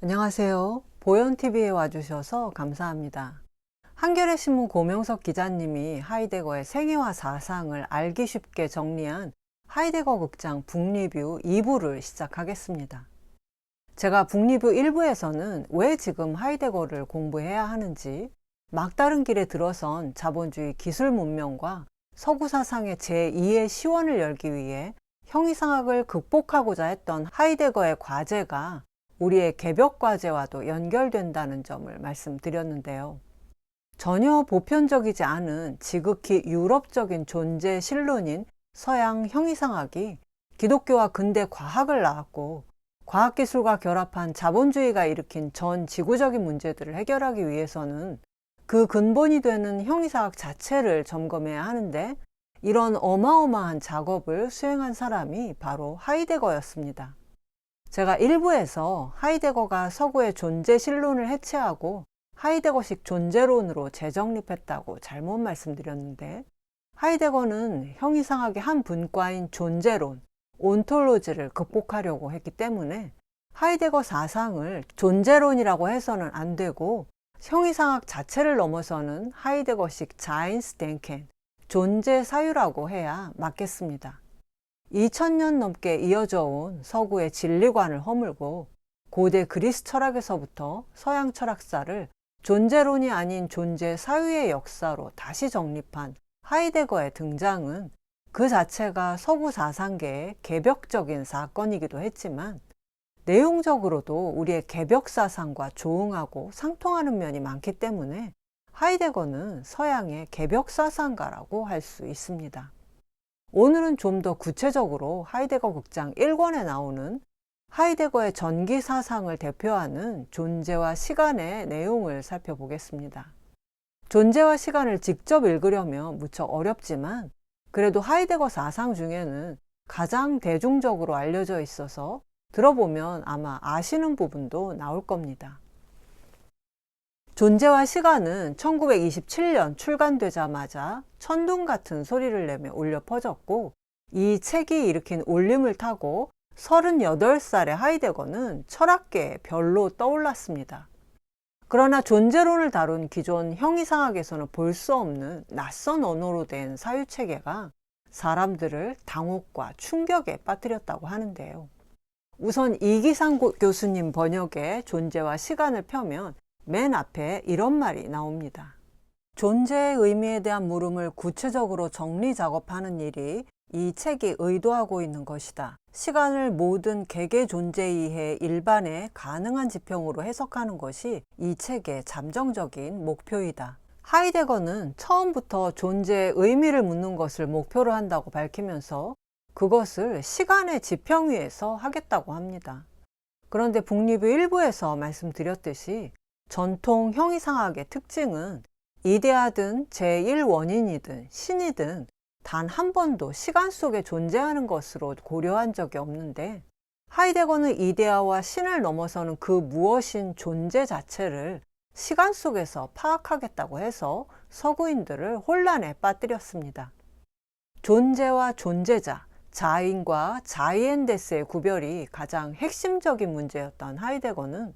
안녕하세요. 보현TV에 와주셔서 감사합니다. 한겨레 신문 고명석 기자님이 하이데거의 생애와 사상을 알기 쉽게 정리한 하이데거 극장 북리뷰 2부를 시작하겠습니다. 제가 북리뷰 1부에서는 왜 지금 하이데거를 공부해야 하는지, 막다른 길에 들어선 자본주의 기술 문명과 서구 사상의 제2의 시원을 열기 위해 형이상학을 극복하고자 했던 하이데거의 과제가 우리의 개벽 과제와도 연결된다는 점을 말씀드렸는데요. 전혀 보편적이지 않은 지극히 유럽적인 존재 신론인 서양 형이상학이 기독교와 근대 과학을 낳았고, 과학기술과 결합한 자본주의가 일으킨 전 지구적인 문제들을 해결하기 위해서는 그 근본이 되는 형이상학 자체를 점검해야 하는데, 이런 어마어마한 작업을 수행한 사람이 바로 하이데거였습니다. 제가 1부에서 하이데거가 서구의 존재 신론을 해체하고 하이데거식 존재론으로 재정립했다고 잘못 말씀드렸는데, 하이데거는 형이상학의 한 분과인 존재론, 온톨로지를 극복하려고 했기 때문에 하이데거 사상을 존재론이라고 해서는 안 되고, 형이상학 자체를 넘어서는 하이데거식 자인스덴켄, 존재 사유라고 해야 맞겠습니다. 2000년 넘게 이어져 온 서구의 진리관을 허물고 고대 그리스 철학에서부터 서양 철학사를 존재론이 아닌 존재 사유의 역사로 다시 정립한 하이데거의 등장은 그 자체가 서구 사상계의 개벽적인 사건이기도 했지만, 내용적으로도 우리의 개벽 사상과 조응하고 상통하는 면이 많기 때문에 하이데거는 서양의 개벽 사상가라고 할 수 있습니다. 오늘은 좀 더 구체적으로 하이데거 극장 1권에 나오는 하이데거의 전기 사상을 대표하는 존재와 시간의 내용을 살펴보겠습니다. 존재와 시간을 직접 읽으려면 무척 어렵지만, 그래도 하이데거 사상 중에는 가장 대중적으로 알려져 있어서 들어보면 아마 아시는 부분도 나올 겁니다. 존재와 시간은 1927년 출간되자마자 천둥 같은 소리를 내며 울려 퍼졌고, 이 책이 일으킨 울림을 타고 38살의 하이데거는 철학계에 별로 떠올랐습니다. 그러나 존재론을 다룬 기존 형이상학에서는 볼 수 없는 낯선 언어로 된 사유체계가 사람들을 당혹과 충격에 빠뜨렸다고 하는데요. 우선 이기상 교수님 번역의 존재와 시간을 펴면 맨 앞에 이런 말이 나옵니다. 존재의 의미에 대한 물음을 구체적으로 정리 작업하는 일이 이 책이 의도하고 있는 것이다. 시간을 모든 개개 존재 이해 일반의 가능한 지평으로 해석하는 것이 이 책의 잠정적인 목표이다. 하이데거는 처음부터 존재의 의미를 묻는 것을 목표로 한다고 밝히면서 그것을 시간의 지평 위에서 하겠다고 합니다. 그런데 북리뷰 1부에서 말씀드렸듯이 전통 형이상학의 특징은 이데아든 제1원인이든 신이든 단 한 번도 시간 속에 존재하는 것으로 고려한 적이 없는데, 하이데거는 이데아와 신을 넘어서는 그 무엇인 존재 자체를 시간 속에서 파악하겠다고 해서 서구인들을 혼란에 빠뜨렸습니다. 존재와 존재자, 자인과 자이엔데스의 구별이 가장 핵심적인 문제였던 하이데거는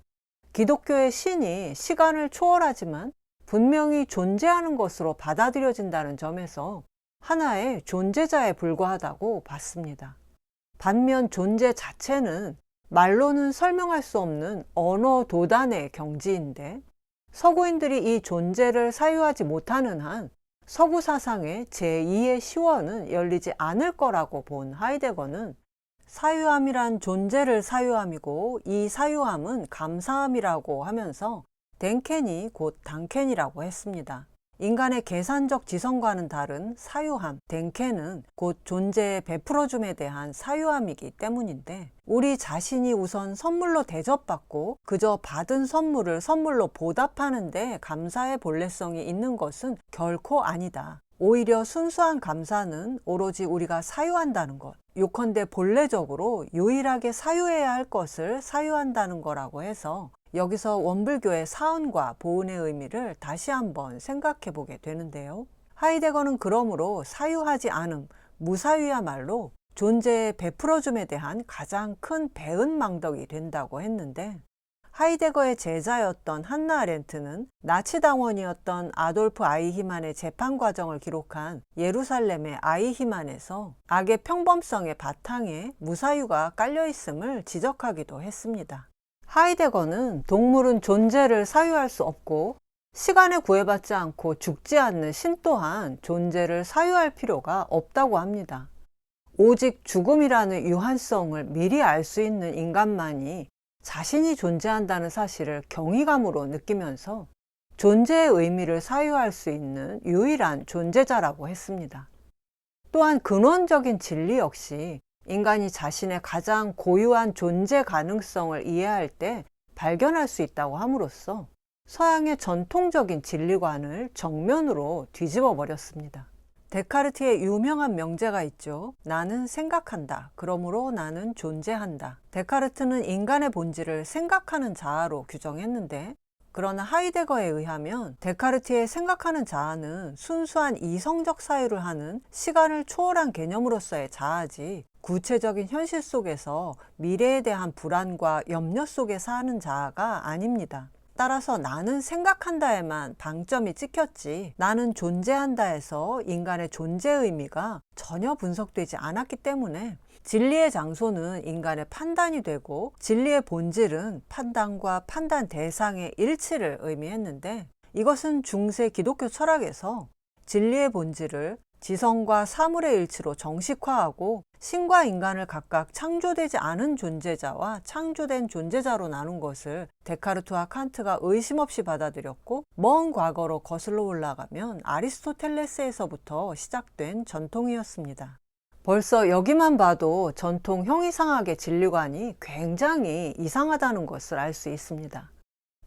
기독교의 신이 시간을 초월하지만 분명히 존재하는 것으로 받아들여진다는 점에서 하나의 존재자에 불과하다고 봤습니다. 반면 존재 자체는 말로는 설명할 수 없는 언어 도단의 경지인데, 서구인들이 이 존재를 사유하지 못하는 한 서구 사상의 제2의 시원은 열리지 않을 거라고 본 하이데거는 사유함이란 존재를 사유함이고 이 사유함은 감사함이라고 하면서 덴켄이 곧 당켄이라고 했습니다. 인간의 계산적 지성과는 다른 사유함, 덴켄은 곧 존재의 베풀어줌에 대한 사유함이기 때문인데, 우리 자신이 우선 선물로 대접받고 그저 받은 선물을 선물로 보답하는데 감사의 본래성이 있는 것은 결코 아니다. 오히려 순수한 감사는 오로지 우리가 사유한다는 것, 요컨대 본래적으로 유일하게 사유해야 할 것을 사유한다는 거라고 해서 여기서 원불교의 사언과 보은의 의미를 다시 한번 생각해 보게 되는데요. 하이데거는 그러므로 사유하지 않음, 무사유야말로 존재의 베풀어줌에 대한 가장 큰 배은망덕이 된다고 했는데, 하이데거의 제자였던 한나 아렌트는 나치 당원이었던 아돌프 아이히만의 재판 과정을 기록한 예루살렘의 아이히만에서 악의 평범성의 바탕에 무사유가 깔려 있음을 지적하기도 했습니다. 하이데거는 동물은 존재를 사유할 수 없고 시간에 구애받지 않고 죽지 않는 신 또한 존재를 사유할 필요가 없다고 합니다. 오직 죽음이라는 유한성을 미리 알 수 있는 인간만이 자신이 존재한다는 사실을 경이감으로 느끼면서 존재의 의미를 사유할 수 있는 유일한 존재자라고 했습니다. 또한 근원적인 진리 역시 인간이 자신의 가장 고유한 존재 가능성을 이해할 때 발견할 수 있다고 함으로써 서양의 전통적인 진리관을 정면으로 뒤집어 버렸습니다. 데카르트의 유명한 명제가 있죠. 나는 생각한다. 그러므로 나는 존재한다. 데카르트는 인간의 본질을 생각하는 자아로 규정했는데, 그러나 하이데거에 의하면 데카르트의 생각하는 자아는 순수한 이성적 사유를 하는 시간을 초월한 개념으로서의 자아지, 구체적인 현실 속에서 미래에 대한 불안과 염려 속에 사는 자아가 아닙니다. 따라서 나는 생각한다에만 방점이 찍혔지 나는 존재한다에서 인간의 존재 의미가 전혀 분석되지 않았기 때문에 진리의 장소는 인간의 판단이 되고 진리의 본질은 판단과 판단 대상의 일치를 의미했는데, 이것은 중세 기독교 철학에서 진리의 본질을 지성과 사물의 일치로 정식화하고 신과 인간을 각각 창조되지 않은 존재자와 창조된 존재자로 나눈 것을 데카르트와 칸트가 의심 없이 받아들였고, 먼 과거로 거슬러 올라가면 아리스토텔레스에서부터 시작된 전통이었습니다. 벌써 여기만 봐도 전통 형이상학의 진리관이 굉장히 이상하다는 것을 알 수 있습니다.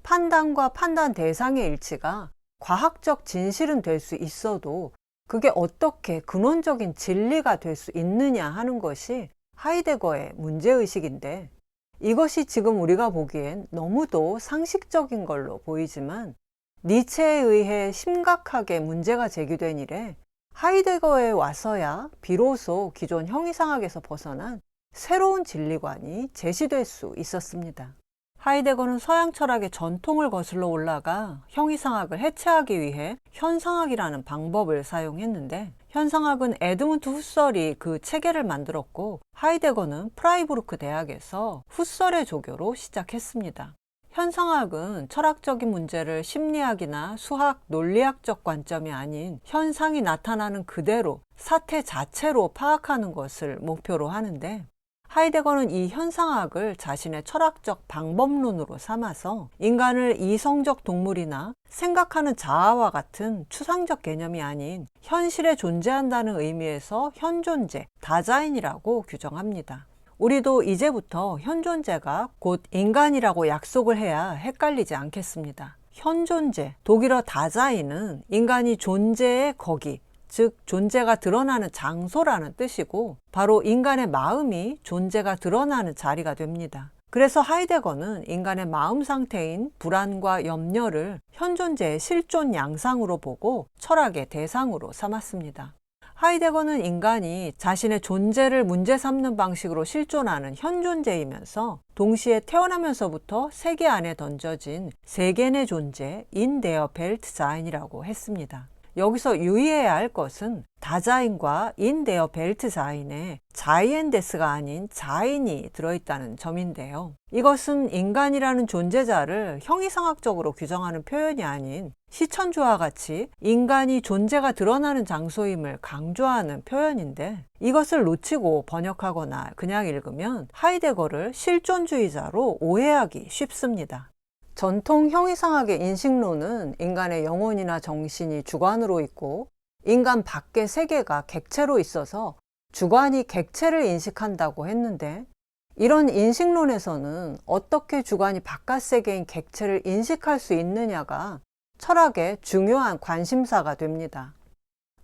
판단과 판단 대상의 일치가 과학적 진실은 될 수 있어도 그게 어떻게 근원적인 진리가 될 수 있느냐 하는 것이 하이데거의 문제의식인데, 이것이 지금 우리가 보기엔 너무도 상식적인 걸로 보이지만 니체에 의해 심각하게 문제가 제기된 이래 하이데거에 와서야 비로소 기존 형이상학에서 벗어난 새로운 진리관이 제시될 수 있었습니다. 하이데거는 서양 철학의 전통을 거슬러 올라가 형이상학을 해체하기 위해 현상학이라는 방법을 사용했는데, 현상학은 에드문트 후설이 그 체계를 만들었고 하이데거는 프라이부르크 대학에서 후설의 조교로 시작했습니다. 현상학은 철학적인 문제를 심리학이나 수학, 논리학적 관점이 아닌 현상이 나타나는 그대로 사태 자체로 파악하는 것을 목표로 하는데, 하이데거는 이 현상학을 자신의 철학적 방법론으로 삼아서 인간을 이성적 동물이나 생각하는 자아와 같은 추상적 개념이 아닌 현실에 존재한다는 의미에서 현존재, 다자인이라고 규정합니다. 우리도 이제부터 현존재가 곧 인간이라고 약속을 해야 헷갈리지 않겠습니다. 현존재, 독일어 다자인은 인간이 존재의 거기, 즉 존재가 드러나는 장소라는 뜻이고, 바로 인간의 마음이 존재가 드러나는 자리가 됩니다. 그래서 하이데거는 인간의 마음 상태인 불안과 염려를 현존재의 실존 양상으로 보고 철학의 대상으로 삼았습니다. 하이데거는 인간이 자신의 존재를 문제 삼는 방식으로 실존하는 현존재이면서 동시에 태어나면서부터 세계 안에 던져진 세계 존재 인 데어 벨트 자인이라고 했습니다. 여기서 유의해야 할 것은 다자인과 인 데어 벨트 자인에 자이엔데스가 아닌 자인이 들어있다는 점인데요. 이것은 인간이라는 존재자를 형이상학적으로 규정하는 표현이 아닌 시천주와 같이 인간이 존재가 드러나는 장소임을 강조하는 표현인데, 이것을 놓치고 번역하거나 그냥 읽으면 하이데거를 실존주의자로 오해하기 쉽습니다. 전통 형이상학의 인식론은 인간의 영혼이나 정신이 주관으로 있고 인간 밖의 세계가 객체로 있어서 주관이 객체를 인식한다고 했는데, 이런 인식론에서는 어떻게 주관이 바깥 세계인 객체를 인식할 수 있느냐가 철학의 중요한 관심사가 됩니다.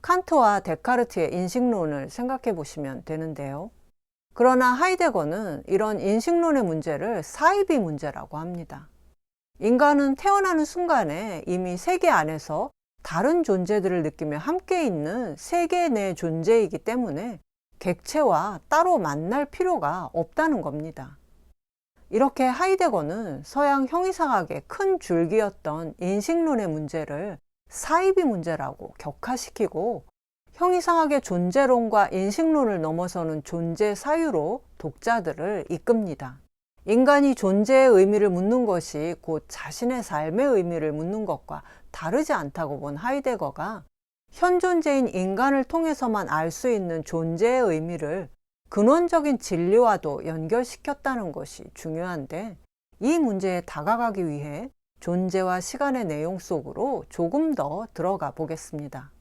칸트와 데카르트의 인식론을 생각해 보시면 되는데요. 그러나 하이데거는 이런 인식론의 문제를 사이비 문제라고 합니다. 인간은 태어나는 순간에 이미 세계 안에서 다른 존재들을 느끼며 함께 있는 세계 내 존재이기 때문에 객체와 따로 만날 필요가 없다는 겁니다. 이렇게 하이데거는 서양 형이상학의 큰 줄기였던 인식론의 문제를 사이비 문제라고 격화시키고 형이상학의 존재론과 인식론을 넘어서는 존재 사유로 독자들을 이끕니다. 인간이 존재의 의미를 묻는 것이 곧 자신의 삶의 의미를 묻는 것과 다르지 않다고 본 하이데거가 현존재인 인간을 통해서만 알 수 있는 존재의 의미를 근원적인 진리와도 연결시켰다는 것이 중요한데, 이 문제에 다가가기 위해 존재와 시간의 내용 속으로 조금 더 들어가 보겠습니다.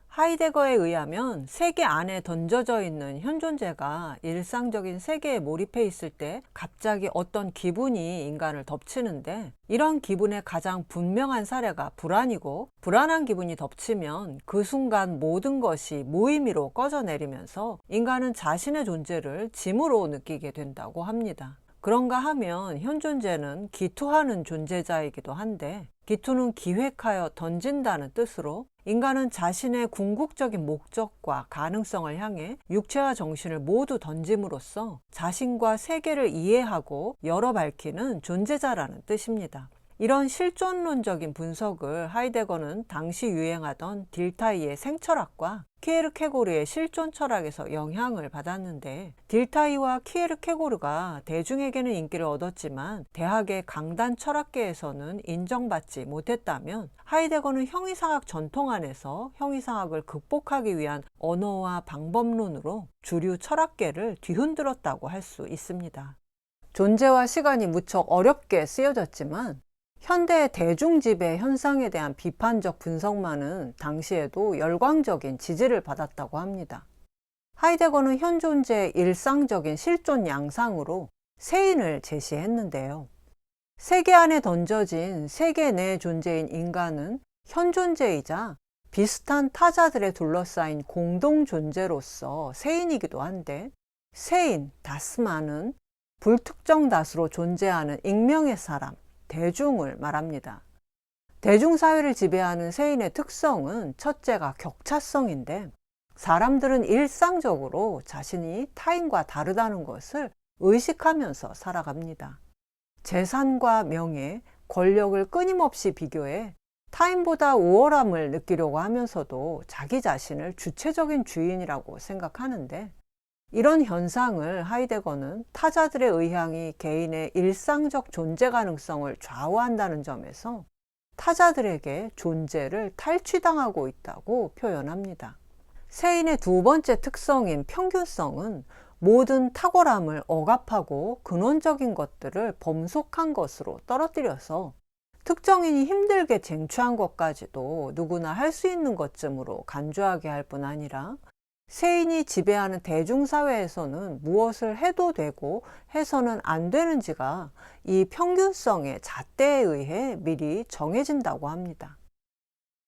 하이데거에 의하면 세계 안에 던져져 있는 현존재가 일상적인 세계에 몰입해 있을 때 갑자기 어떤 기분이 인간을 덮치는데, 이런 기분의 가장 분명한 사례가 불안이고, 불안한 기분이 덮치면 그 순간 모든 것이 무의미로 꺼져내리면서 인간은 자신의 존재를 짐으로 느끼게 된다고 합니다. 그런가 하면 현존재는 기투하는 존재자이기도 한데, 기투는 기획하여 던진다는 뜻으로 인간은 자신의 궁극적인 목적과 가능성을 향해 육체와 정신을 모두 던짐으로써 자신과 세계를 이해하고 열어 밝히는 존재자라는 뜻입니다. 이런 실존론적인 분석을 하이데거는 당시 유행하던 딜타이의 생철학과 키에르케고르의 실존 철학에서 영향을 받았는데, 딜타이와 키에르케고르가 대중에게는 인기를 얻었지만 대학의 강단 철학계에서는 인정받지 못했다면, 하이데거는 형이상학 전통 안에서 형이상학을 극복하기 위한 언어와 방법론으로 주류 철학계를 뒤흔들었다고 할 수 있습니다. 존재와 시간이 무척 어렵게 쓰여졌지만 현대의 대중지배 현상에 대한 비판적 분석만은 당시에도 열광적인 지지를 받았다고 합니다. 하이데거는 현존재의 일상적인 실존 양상으로 세인을 제시했는데요. 세계 안에 던져진 세계 내 존재인 인간은 현존재이자 비슷한 타자들에 둘러싸인 공동 존재로서 세인이기도 한데, 세인, 다스만은 불특정 다수로 존재하는 익명의 사람, 대중을 말합니다. 대중사회를 지배하는 세인의 특성은 첫째가 격차성인데, 사람들은 일상적으로 자신이 타인과 다르다는 것을 의식하면서 살아갑니다. 재산과 명예, 권력을 끊임없이 비교해 타인보다 우월함을 느끼려고 하면서도 자기 자신을 주체적인 주인이라고 생각하는데, 이런 현상을 하이데거는 타자들의 의향이 개인의 일상적 존재 가능성을 좌우한다는 점에서 타자들에게 존재를 탈취당하고 있다고 표현합니다. 세인의 두 번째 특성인 평균성은 모든 탁월함을 억압하고 근원적인 것들을 범속한 것으로 떨어뜨려서 특정인이 힘들게 쟁취한 것까지도 누구나 할 수 있는 것쯤으로 간주하게 할 뿐 아니라, 세인이 지배하는 대중사회에서는 무엇을 해도 되고 해서는 안 되는지가 이 평균성의 잣대에 의해 미리 정해진다고 합니다.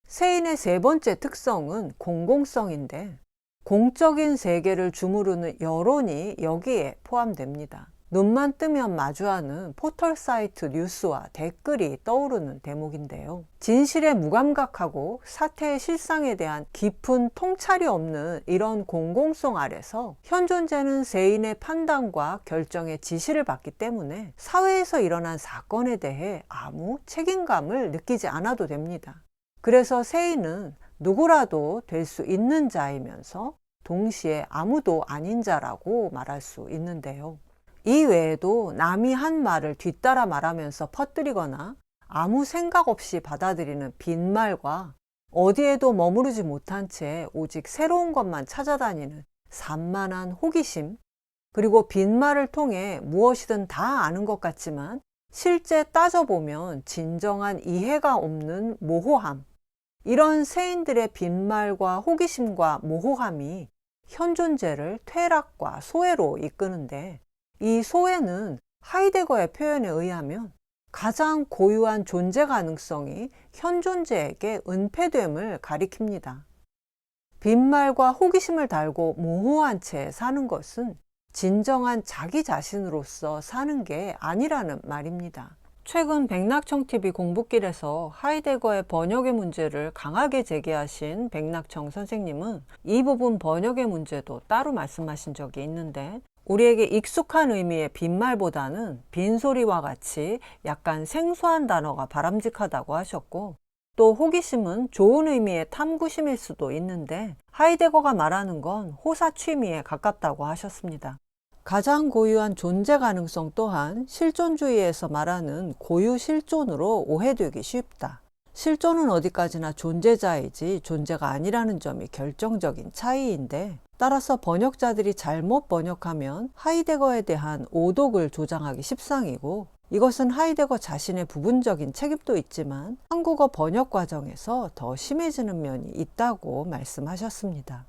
세인의 세 번째 특성은 공공성인데, 공적인 세계를 주무르는 여론이 여기에 포함됩니다. 눈만 뜨면 마주하는 포털 사이트 뉴스와 댓글이 떠오르는 대목인데요. 진실에 무감각하고 사태의 실상에 대한 깊은 통찰이 없는 이런 공공성 아래서 현존재는 세인의 판단과 결정에 지시를 받기 때문에 사회에서 일어난 사건에 대해 아무 책임감을 느끼지 않아도 됩니다. 그래서 세인은 누구라도 될 수 있는 자이면서 동시에 아무도 아닌 자라고 말할 수 있는데요. 이 외에도 남이 한 말을 뒤따라 말하면서 퍼뜨리거나 아무 생각 없이 받아들이는 빈말과 어디에도 머무르지 못한 채 오직 새로운 것만 찾아다니는 산만한 호기심, 그리고 빈말을 통해 무엇이든 다 아는 것 같지만 실제 따져보면 진정한 이해가 없는 모호함, 이런 세인들의 빈말과 호기심과 모호함이 현존재를 퇴락과 소외로 이끄는데, 이 소외는 하이데거의 표현에 의하면 가장 고유한 존재 가능성이 현존재에게 은폐됨을 가리킵니다. 빈말과 호기심을 달고 모호한 채 사는 것은 진정한 자기 자신으로서 사는 게 아니라는 말입니다. 최근 백낙청TV 공부길에서 하이데거의 번역의 문제를 강하게 제기하신 백낙청 선생님은 이 부분 번역의 문제도 따로 말씀하신 적이 있는데, 우리에게 익숙한 의미의 빈말보다는 빈소리와 같이 약간 생소한 단어가 바람직하다고 하셨고, 또 호기심은 좋은 의미의 탐구심일 수도 있는데 하이데거가 말하는 건 호사취미에 가깝다고 하셨습니다. 가장 고유한 존재 가능성 또한 실존주의에서 말하는 고유 실존으로 오해되기 쉽다. 실존은 어디까지나 존재자이지 존재가 아니라는 점이 결정적인 차이인데, 따라서 번역자들이 잘못 번역하면 하이데거에 대한 오독을 조장하기 십상이고, 이것은 하이데거 자신의 부분적인 책임도 있지만 한국어 번역 과정에서 더 심해지는 면이 있다고 말씀하셨습니다.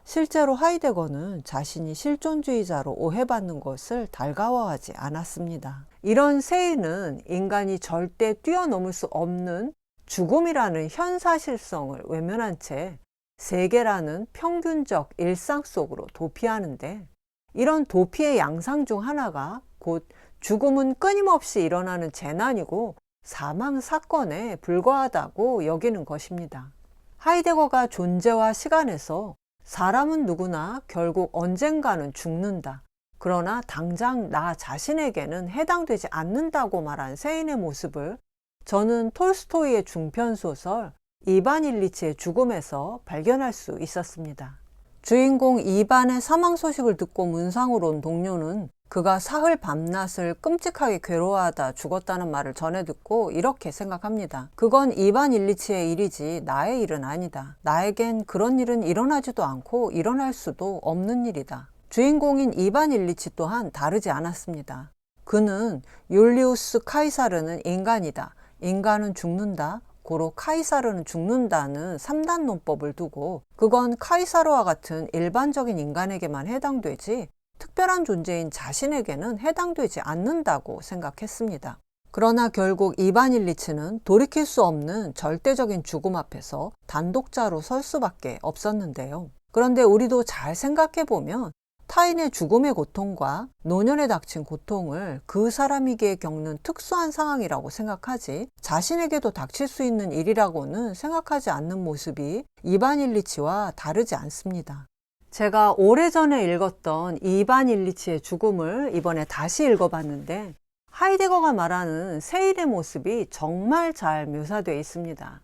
실제로 하이데거는 자신이 실존주의자로 오해받는 것을 달가워하지 않았습니다. 이런 세인은 인간이 절대 뛰어넘을 수 없는 죽음이라는 현사실성을 외면한 채 세계라는 평균적 일상 속으로 도피하는데, 이런 도피의 양상 중 하나가 곧 죽음은 끊임없이 일어나는 재난이고 사망 사건에 불과하다고 여기는 것입니다. 하이데거가 존재와 시간에서 사람은 누구나 결국 언젠가는 죽는다, 그러나 당장 나 자신에게는 해당되지 않는다고 말한 세인의 모습을 저는 톨스토이의 중편소설 이반 일리치의 죽음에서 발견할 수 있었습니다. 주인공 이반의 사망 소식을 듣고 문상으로 온 동료는 그가 사흘 밤낮을 끔찍하게 괴로워하다 죽었다는 말을 전해 듣고 이렇게 생각합니다. 그건 이반 일리치의 일이지 나의 일은 아니다. 나에겐 그런 일은 일어나지도 않고 일어날 수도 없는 일이다. 주인공인 이반 일리치 또한 다르지 않았습니다. 그는 율리우스 카이사르는 인간이다, 인간은 죽는다, 고로 카이사르는 죽는다는 3단 논법을 두고 그건 카이사르와 같은 일반적인 인간에게만 해당되지 특별한 존재인 자신에게는 해당되지 않는다고 생각했습니다. 그러나 결국 이반 일리치는 돌이킬 수 없는 절대적인 죽음 앞에서 단독자로 설 수밖에 없었는데요. 그런데 우리도 잘 생각해보면 타인의 죽음의 고통과 노년에 닥친 고통을 그 사람에게 겪는 특수한 상황이라고 생각하지 자신에게도 닥칠 수 있는 일이라고는 생각하지 않는 모습이 이반 일리치와 다르지 않습니다. 제가 오래전에 읽었던 이반 일리치의 죽음을 이번에 다시 읽어봤는데 하이데거가 말하는 세인의 모습이 정말 잘 묘사되어 있습니다.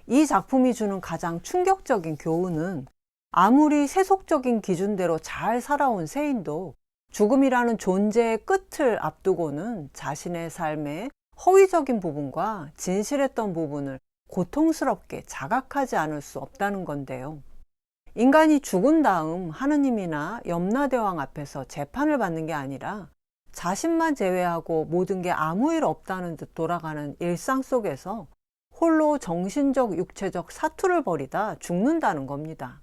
이 작품이 주는 가장 충격적인 교훈은 아무리 세속적인 기준대로 잘 살아온 세인도 죽음이라는 존재의 끝을 앞두고는 자신의 삶의 허위적인 부분과 진실했던 부분을 고통스럽게 자각하지 않을 수 없다는 건데요. 인간이 죽은 다음 하느님이나 염라대왕 앞에서 재판을 받는 게 아니라 자신만 제외하고 모든 게 아무 일 없다는 듯 돌아가는 일상 속에서 홀로 정신적, 육체적 사투를 벌이다 죽는다는 겁니다.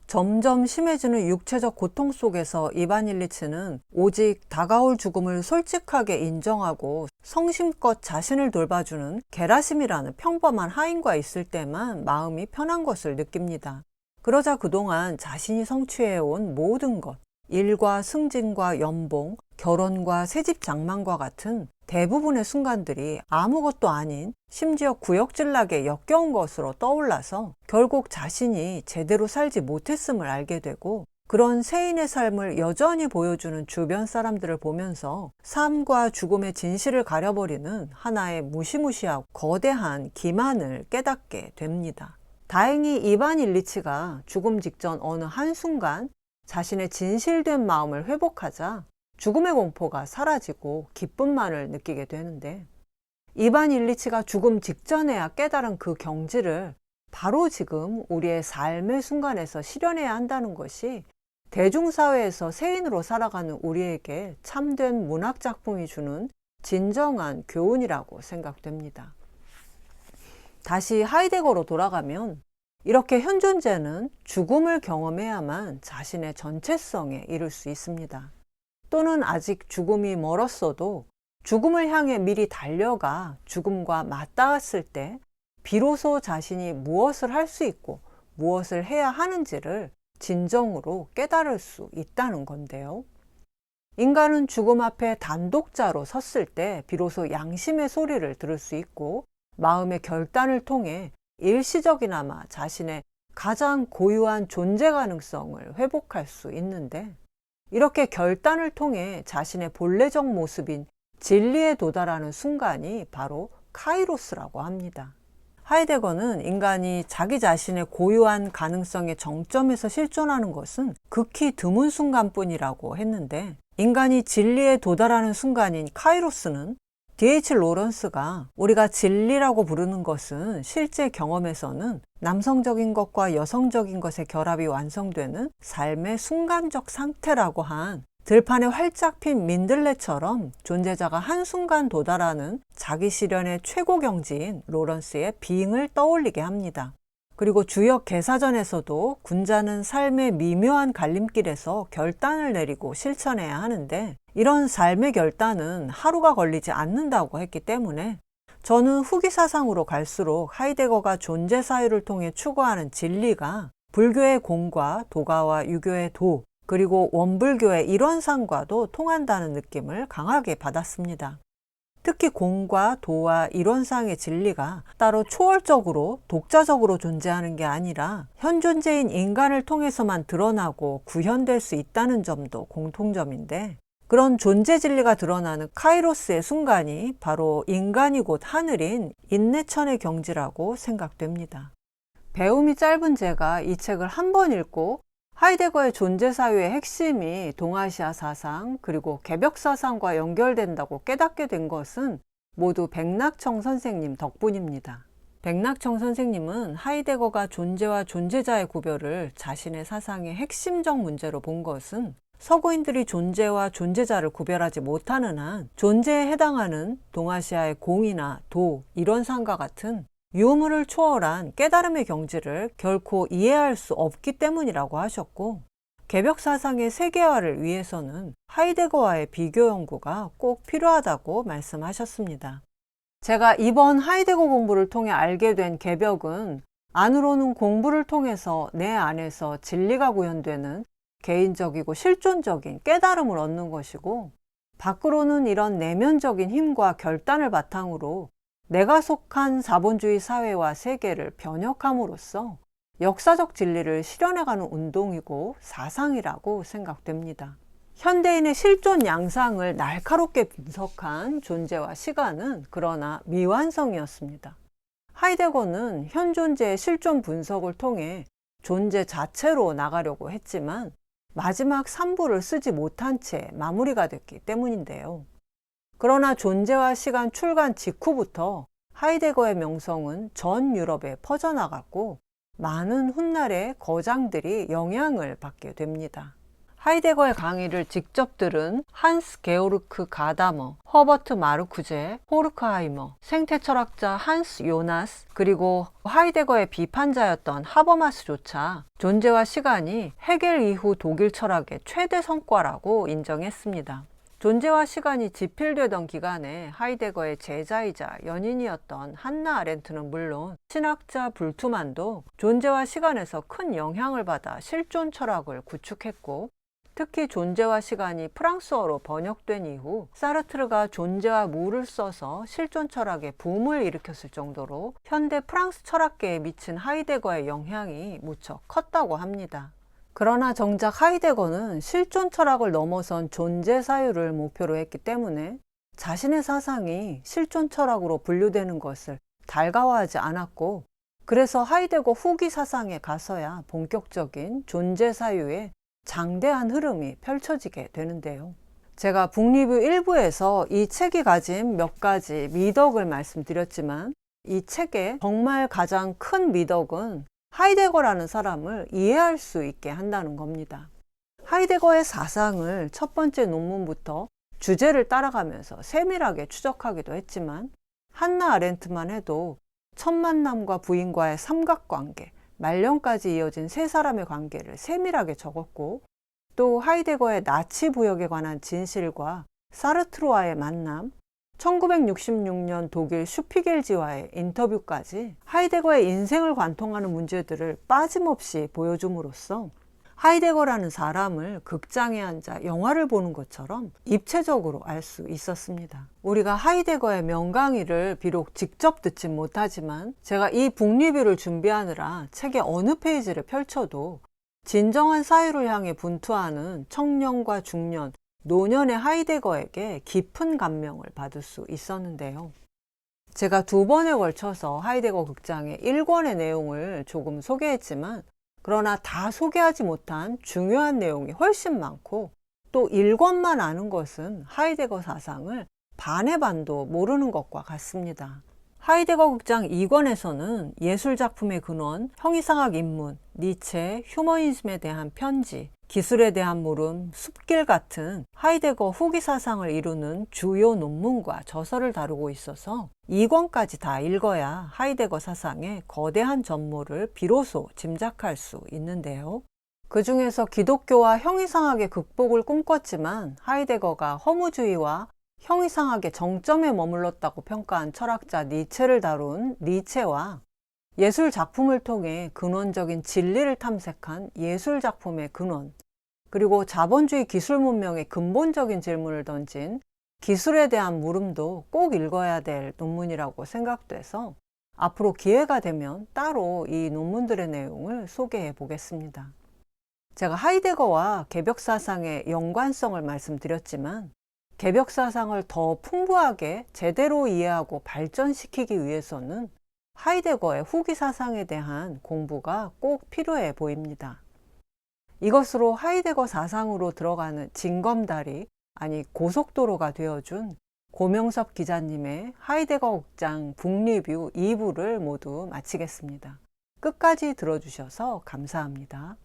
점점 심해지는 육체적 고통 속에서 이반 일리치는 오직 다가올 죽음을 솔직하게 인정하고 성심껏 자신을 돌봐주는 게라심이라는 평범한 하인과 있을 때만 마음이 편한 것을 느낍니다. 그러자 그동안 자신이 성취해온 모든 것, 일과 승진과 연봉, 결혼과 새집 장만과 같은 대부분의 순간들이 아무것도 아닌 심지어 구역질나게 역겨운 것으로 떠올라서 결국 자신이 제대로 살지 못했음을 알게 되고, 그런 세인의 삶을 여전히 보여주는 주변 사람들을 보면서 삶과 죽음의 진실을 가려버리는 하나의 무시무시하고 거대한 기만을 깨닫게 됩니다. 다행히 이반 일리치가 죽음 직전 어느 한순간 자신의 진실된 마음을 회복하자 죽음의 공포가 사라지고 기쁨만을 느끼게 되는데, 이반 일리치가 죽음 직전에야 깨달은 그 경지를 바로 지금 우리의 삶의 순간에서 실현해야 한다는 것이 대중사회에서 세인으로 살아가는 우리에게 참된 문학작품이 주는 진정한 교훈이라고 생각됩니다. 다시 하이데거로 돌아가면 이렇게 현존재는 죽음을 경험해야만 자신의 전체성에 이를 수 있습니다. 또는 아직 죽음이 멀었어도 죽음을 향해 미리 달려가 죽음과 맞닿았을 때 비로소 자신이 무엇을 할 수 있고 무엇을 해야 하는지를 진정으로 깨달을 수 있다는 건데요. 인간은 죽음 앞에 단독자로 섰을 때 비로소 양심의 소리를 들을 수 있고 마음의 결단을 통해 일시적이나마 자신의 가장 고유한 존재 가능성을 회복할 수 있는데, 이렇게 결단을 통해 자신의 본래적 모습인 진리에 도달하는 순간이 바로 카이로스라고 합니다. 하이데거는 인간이 자기 자신의 고유한 가능성의 정점에서 실존하는 것은 극히 드문 순간뿐이라고 했는데, 인간이 진리에 도달하는 순간인 카이로스는 D.H. 로런스가 우리가 진리라고 부르는 것은 실제 경험에서는 남성적인 것과 여성적인 것의 결합이 완성되는 삶의 순간적 상태라고 한 들판에 활짝 핀 민들레처럼 존재자가 한순간 도달하는 자기 실현의 최고 경지인 로런스의 빙을 떠올리게 합니다. 그리고 주역 개사전에서도 군자는 삶의 미묘한 갈림길에서 결단을 내리고 실천해야 하는데, 이런 삶의 결단은 하루가 걸리지 않는다고 했기 때문에 저는 후기 사상으로 갈수록 하이데거가 존재 사유를 통해 추구하는 진리가 불교의 공과 도가와 유교의 도, 그리고 원불교의 일원상과도 통한다는 느낌을 강하게 받았습니다. 특히 공과 도와 일원상의 진리가 따로 초월적으로 독자적으로 존재하는 게 아니라 현존재인 인간을 통해서만 드러나고 구현될 수 있다는 점도 공통점인데, 그런 존재 진리가 드러나는 카이로스의 순간이 바로 인간이 곧 하늘인 인내천의 경지라고 생각됩니다. 배움이 짧은 제가 이 책을 한 번 읽고 하이데거의 존재 사유의 핵심이 동아시아 사상 그리고 개벽 사상과 연결된다고 깨닫게 된 것은 모두 백낙청 선생님 덕분입니다. 백낙청 선생님은 하이데거가 존재와 존재자의 구별을 자신의 사상의 핵심적 문제로 본 것은 서구인들이 존재와 존재자를 구별하지 못하는 한 존재에 해당하는 동아시아의 공이나 도, 일원상과 같은 유물을 초월한 깨달음의 경지를 결코 이해할 수 없기 때문이라고 하셨고, 개벽 사상의 세계화를 위해서는 하이데거와의 비교 연구가 꼭 필요하다고 말씀하셨습니다. 제가 이번 하이데거 공부를 통해 알게 된 개벽은 안으로는 공부를 통해서 내 안에서 진리가 구현되는 개인적이고 실존적인 깨달음을 얻는 것이고, 밖으로는 이런 내면적인 힘과 결단을 바탕으로 내가 속한 자본주의 사회와 세계를 변혁함으로써 역사적 진리를 실현해가는 운동이고 사상이라고 생각됩니다. 현대인의 실존 양상을 날카롭게 분석한 존재와 시간은 그러나 미완성이었습니다. 하이데거는 현존재의 실존 분석을 통해 존재 자체로 나가려고 했지만 마지막 3부를 쓰지 못한 채 마무리가 됐기 때문인데요. 그러나 존재와 시간 출간 직후부터 하이데거의 명성은 전 유럽에 퍼져나갔고 많은 훗날의 거장들이 영향을 받게 됩니다. 하이데거의 강의를 직접 들은 한스 게오르크 가다머, 허버트 마르쿠제, 호르크하이머, 생태철학자 한스 요나스, 그리고 하이데거의 비판자였던 하버마스조차 존재와 시간이 헤겔 이후 독일 철학의 최대 성과라고 인정했습니다. 존재와 시간이 지필되던 기간에 하이데거의 제자이자 연인이었던 한나 아렌트는 물론 신학자 불투만도 존재와 시간에서 큰 영향을 받아 실존 철학을 구축했고, 특히 존재와 시간이 프랑스어로 번역된 이후 사르트르가 존재와 무를 써서 실존 철학의 붐을 일으켰을 정도로 현대 프랑스 철학계에 미친 하이데거의 영향이 무척 컸다고 합니다. 그러나 정작 하이데거는 실존 철학을 넘어선 존재 사유를 목표로 했기 때문에 자신의 사상이 실존 철학으로 분류되는 것을 달가워하지 않았고, 그래서 하이데거 후기 사상에 가서야 본격적인 존재 사유의 장대한 흐름이 펼쳐지게 되는데요. 제가 북리뷰 1부에서 이 책이 가진 몇 가지 미덕을 말씀드렸지만, 이 책의 정말 가장 큰 미덕은 하이데거라는 사람을 이해할 수 있게 한다는 겁니다. 하이데거의 사상을 첫 번째 논문부터 주제를 따라가면서 세밀하게 추적하기도 했지만, 한나 아렌트만 해도 첫 만남과 부인과의 삼각관계, 말년까지 이어진 세 사람의 관계를 세밀하게 적었고, 또 하이데거의 나치 부역에 관한 진실과 사르트르와의 만남, 1966년 독일 슈피겔지와의 인터뷰까지 하이데거의 인생을 관통하는 문제들을 빠짐없이 보여줌으로써 하이데거라는 사람을 극장에 앉아 영화를 보는 것처럼 입체적으로 알 수 있었습니다. 우리가 하이데거의 명강의를 비록 직접 듣진 못하지만 제가 이 북리뷰를 준비하느라 책의 어느 페이지를 펼쳐도 진정한 사유를 향해 분투하는 청년과 중년, 노년의 하이데거에게 깊은 감명을 받을 수 있었는데요. 제가 2번에 걸쳐서 하이데거 극장의 1권의 내용을 조금 소개했지만, 그러나 다 소개하지 못한 중요한 내용이 훨씬 많고, 또 1권만 아는 것은 하이데거 사상을 반의 반도 모르는 것과 같습니다. 하이데거 극장 2권에서는 예술작품의 근원, 형이상학 입문, 니체, 휴머니즘에 대한 편지, 기술에 대한 물음, 숲길 같은 하이데거 후기 사상을 이루는 주요 논문과 저서를 다루고 있어서 2권까지 다 읽어야 하이데거 사상의 거대한 전모를 비로소 짐작할 수 있는데요. 그 중에서 기독교와 형이상학의 극복을 꿈꿨지만 하이데거가 허무주의와 형이상학의 정점에 머물렀다고 평가한 철학자 니체를 다룬 니체와 예술 작품을 통해 근원적인 진리를 탐색한 예술 작품의 근원, 그리고 자본주의 기술 문명의 근본적인 질문을 던진 기술에 대한 물음도 꼭 읽어야 될 논문이라고 생각돼서 앞으로 기회가 되면 따로 이 논문들의 내용을 소개해 보겠습니다. 제가 하이데거와 개벽사상의 연관성을 말씀드렸지만, 개벽사상을 더 풍부하게 제대로 이해하고 발전시키기 위해서는 하이데거의 후기 사상에 대한 공부가 꼭 필요해 보입니다. 이것으로 하이데거 사상으로 들어가는 징검다리, 아니 고속도로가 되어준 고명섭 기자님의 하이데거 극장 북리뷰 2부를 모두 마치겠습니다. 끝까지 들어주셔서 감사합니다.